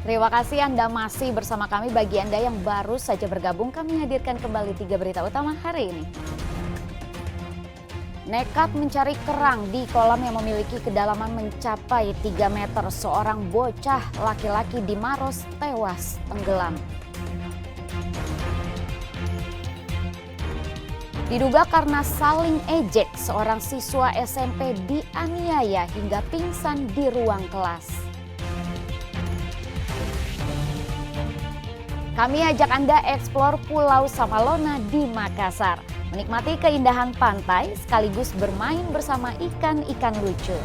Terima kasih Anda masih bersama kami. Bagi Anda yang baru saja bergabung, kami hadirkan kembali 3 berita utama hari ini. Nekat mencari kerang di kolam yang memiliki kedalaman mencapai 3 meter. Seorang bocah laki-laki di Maros tewas tenggelam. Diduga karena saling ejek, seorang siswa SMP dianiaya hingga pingsan di ruang kelas. Kami ajak Anda eksplor Pulau Samalona di Makassar. Menikmati keindahan pantai sekaligus bermain bersama ikan-ikan lucu.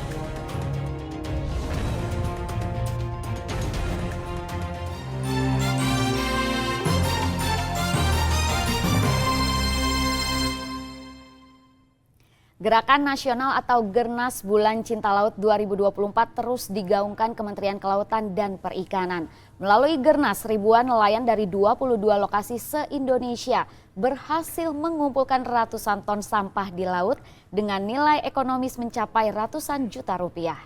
Gerakan Nasional atau Gernas Bulan Cinta Laut 2024 terus digaungkan Kementerian Kelautan dan Perikanan. Melalui Gernas, ribuan nelayan dari 22 lokasi se-Indonesia berhasil mengumpulkan ratusan ton sampah di laut dengan nilai ekonomis mencapai ratusan juta rupiah.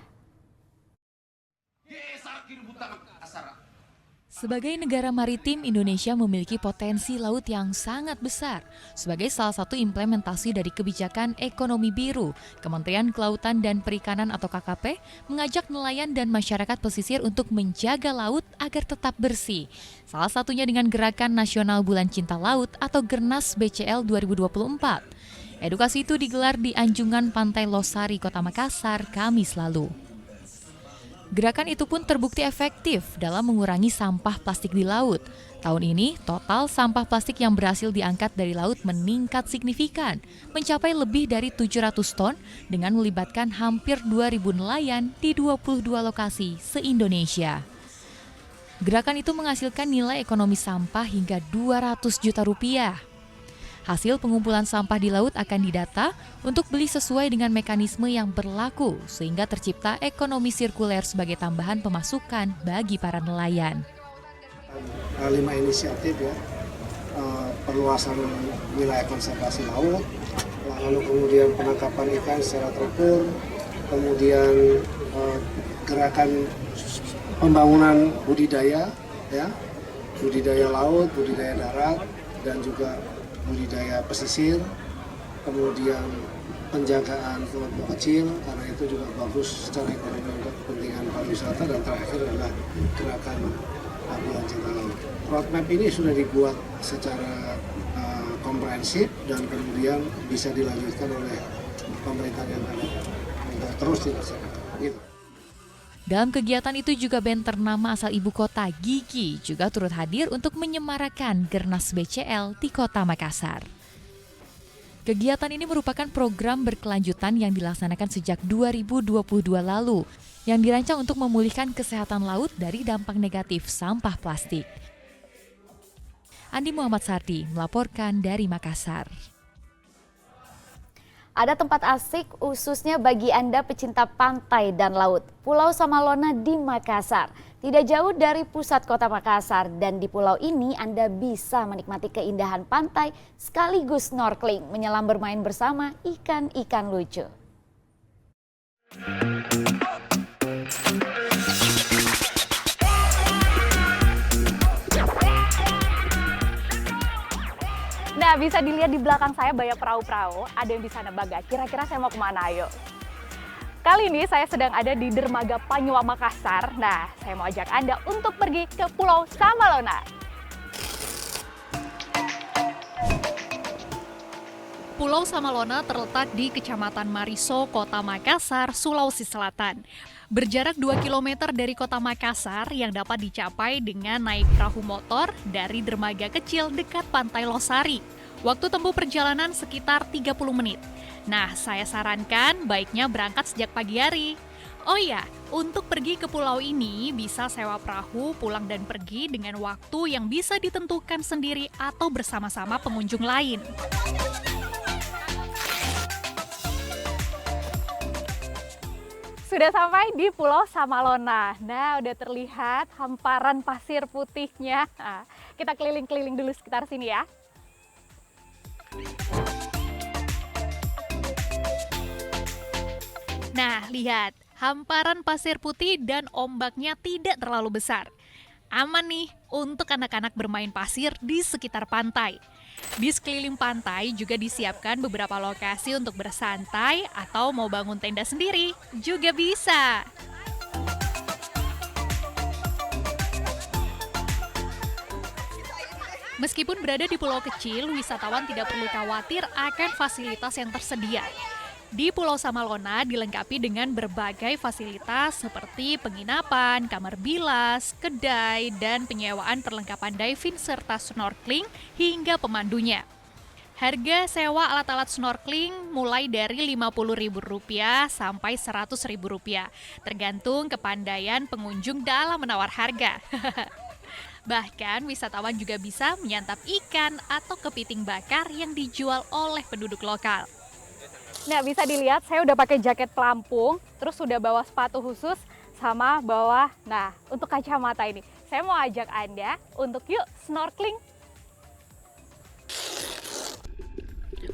Sebagai negara maritim, Indonesia memiliki potensi laut yang sangat besar. Sebagai salah satu implementasi dari kebijakan ekonomi biru, Kementerian Kelautan dan Perikanan atau KKP mengajak nelayan dan masyarakat pesisir untuk menjaga laut agar tetap bersih. Salah satunya dengan Gerakan Nasional Bulan Cinta Laut atau Gernas BCL 2024. Edukasi itu digelar di Anjungan Pantai Losari, Kota Makassar, Kamis lalu. Gerakan itu pun terbukti efektif dalam mengurangi sampah plastik di laut. Tahun ini, total sampah plastik yang berhasil diangkat dari laut meningkat signifikan, mencapai lebih dari 700 ton dengan melibatkan hampir 2.000 nelayan di 22 lokasi se-Indonesia. Gerakan itu menghasilkan nilai ekonomi sampah hingga 200 juta rupiah. Hasil pengumpulan sampah di laut akan didata untuk beli sesuai dengan mekanisme yang berlaku sehingga tercipta ekonomi sirkuler sebagai tambahan pemasukan bagi para nelayan. 5 inisiatif ya, perluasan wilayah konservasi laut, lalu kemudian penangkapan ikan secara terukur, kemudian gerakan pembangunan budidaya ya, budidaya laut, budidaya darat, dan juga budidaya pesisir, kemudian penjagaan kelompok kecil karena itu juga bagus secara ekonomi untuk kepentingan pariwisata, dan terakhir adalah gerakan Bulan Cinta Laut. Roadmap ini sudah dibuat secara komprehensif dan kemudian bisa dilanjutkan oleh pemerintah yang akan untuk terus dilaksanakan. Gitu. Dalam kegiatan itu juga band ternama asal ibu kota Gigi juga turut hadir untuk menyemarakan Gernas BCL di Kota Makassar. Kegiatan ini merupakan program berkelanjutan yang dilaksanakan sejak 2022 lalu yang dirancang untuk memulihkan kesehatan laut dari dampak negatif sampah plastik. Andi Muhammad Sardi melaporkan dari Makassar. Ada tempat asik khususnya bagi Anda pecinta pantai dan laut. Pulau Samalona di Makassar. Tidak jauh dari pusat kota Makassar, dan di pulau ini Anda bisa menikmati keindahan pantai sekaligus snorkeling, menyelam bermain bersama ikan-ikan lucu. Nah, bisa dilihat di belakang saya banyak perahu-perahu, ada yang bisa nebak. Kira-kira saya mau kemana, ayo? Kali ini saya sedang ada di Dermaga Panyua Makassar. Nah, saya mau ajak Anda untuk pergi ke Pulau Samalona. Pulau Samalona terletak di Kecamatan Mariso, Kota Makassar, Sulawesi Selatan. Berjarak 2 km dari Kota Makassar yang dapat dicapai dengan naik perahu motor dari dermaga kecil dekat Pantai Losari. Waktu tempuh perjalanan sekitar 30 menit. Nah, saya sarankan baiknya berangkat sejak pagi hari. Oh iya, untuk pergi ke pulau ini bisa sewa perahu pulang dan pergi dengan waktu yang bisa ditentukan sendiri atau bersama-sama pengunjung lain. Sudah sampai di Pulau Samalona. Nah, udah terlihat hamparan pasir putihnya. Nah, kita keliling-keliling dulu sekitar sini ya. Nah, lihat, hamparan pasir putih dan ombaknya tidak terlalu besar. aman nih untuk anak-anak bermain pasir di sekitar pantai. Di sekeliling pantai juga disiapkan beberapa lokasi untuk bersantai atau mau bangun tenda sendiri juga bisa. Meskipun berada di pulau kecil, wisatawan tidak perlu khawatir akan fasilitas yang tersedia. Di Pulau Samalona dilengkapi dengan berbagai fasilitas seperti penginapan, kamar bilas, kedai, dan penyewaan perlengkapan diving serta snorkeling hingga pemandunya. Harga sewa alat-alat snorkeling mulai dari Rp50.000 sampai Rp100.000, tergantung kepandaian pengunjung dalam menawar harga. Bahkan wisatawan juga bisa menyantap ikan atau kepiting bakar yang dijual oleh penduduk lokal. Nah, bisa dilihat saya udah pakai jaket pelampung, terus udah bawa sepatu khusus sama bawa, nah untuk kacamata ini. Saya mau ajak Anda untuk yuk snorkeling.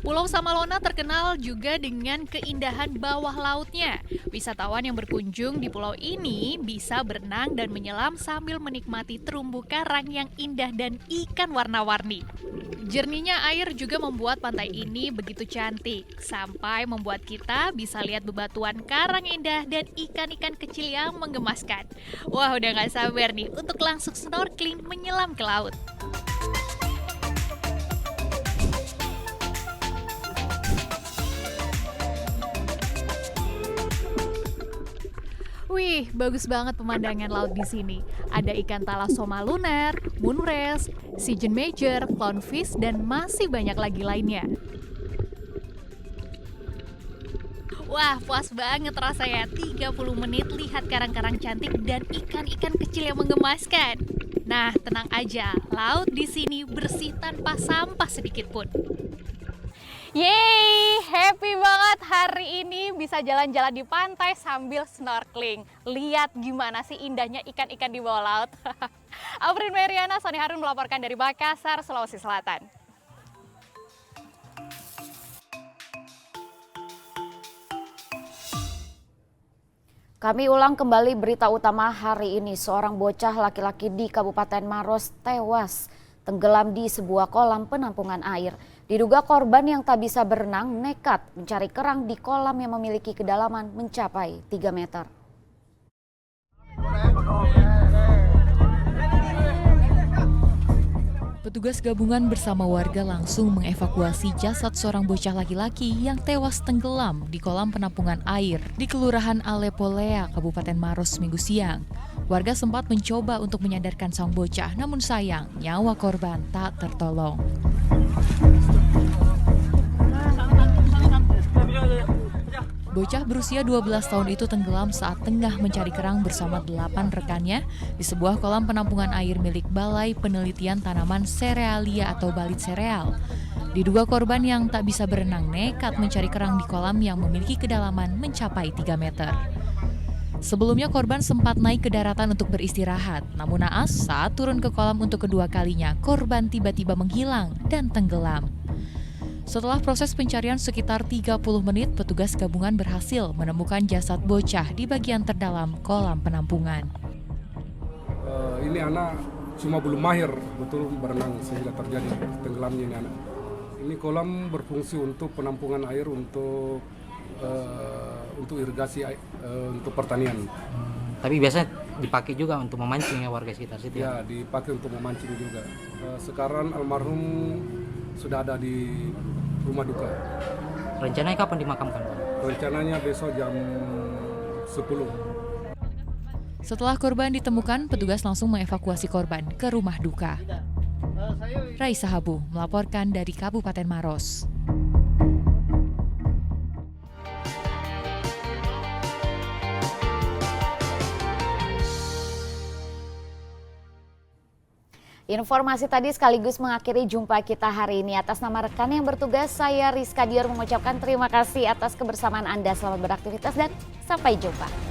Pulau Samalona terkenal juga dengan keindahan bawah lautnya. Wisatawan yang berkunjung di pulau ini bisa berenang dan menyelam sambil menikmati terumbu karang yang indah dan ikan warna-warni. Jernihnya air juga membuat pantai ini begitu cantik, sampai membuat kita bisa lihat bebatuan karang indah dan ikan-ikan kecil yang menggemaskan. Wah, udah gak sabar nih untuk langsung snorkeling menyelam ke laut. Wih, bagus banget pemandangan laut di sini. Ada ikan thalassoma lunar, moonrays, sea gen major, clownfish, dan masih banyak lagi lainnya. Wah, puas banget rasanya 30 menit lihat karang-karang cantik dan ikan-ikan kecil yang menggemaskan. Nah, tenang aja, laut di sini bersih tanpa sampah sedikit pun. Yeay, happy banget hari ini bisa jalan-jalan di pantai sambil snorkeling. Lihat gimana sih indahnya ikan-ikan di bawah laut. Afrin Meriana, Sony Harun melaporkan dari Makassar, Sulawesi Selatan. Kami ulang kembali berita utama hari ini. Seorang bocah laki-laki di Kabupaten Maros tewas tenggelam di sebuah kolam penampungan air. Diduga korban yang tak bisa berenang nekat mencari kerang di kolam yang memiliki kedalaman mencapai 3 meter. Petugas gabungan bersama warga langsung mengevakuasi jasad seorang bocah laki-laki yang tewas tenggelam di kolam penampungan air di Kelurahan Alepolea, Kabupaten Maros Minggu siang. Warga sempat mencoba untuk menyadarkan sang bocah, namun sayang nyawa korban tak tertolong. Bocah berusia 12 tahun itu tenggelam saat tengah mencari kerang bersama 8 rekannya di sebuah kolam penampungan air milik Balai Penelitian Tanaman Serealia atau Balit Sereal. Diduga korban yang tak bisa berenang nekat mencari kerang di kolam yang memiliki kedalaman mencapai 3 meter. Sebelumnya korban sempat naik ke daratan untuk beristirahat, namun naas saat turun ke kolam untuk kedua kalinya, korban tiba-tiba menghilang dan tenggelam. Setelah proses pencarian sekitar 30 menit, petugas gabungan berhasil menemukan jasad bocah di bagian terdalam kolam penampungan. Ini anak cuma belum mahir betul berenang sehingga terjadi tenggelamnya ini anak. Ini kolam berfungsi untuk penampungan air untuk irigasi untuk pertanian. Tapi biasanya dipakai juga untuk memancing ya warga sekitar situ. Ya, dipakai untuk memancing juga. Sekarang almarhum sudah ada di rumah duka. Rencananya kapan dimakamkan? Rencananya besok jam 10. Setelah korban ditemukan, petugas langsung mengevakuasi korban ke rumah duka. Raisa Habu melaporkan dari Kabupaten Maros. Informasi tadi sekaligus mengakhiri jumpa kita hari ini. Atas nama rekan yang bertugas, saya Rizka Dior mengucapkan terima kasih atas kebersamaan Anda. Selamat beraktivitas dan sampai jumpa.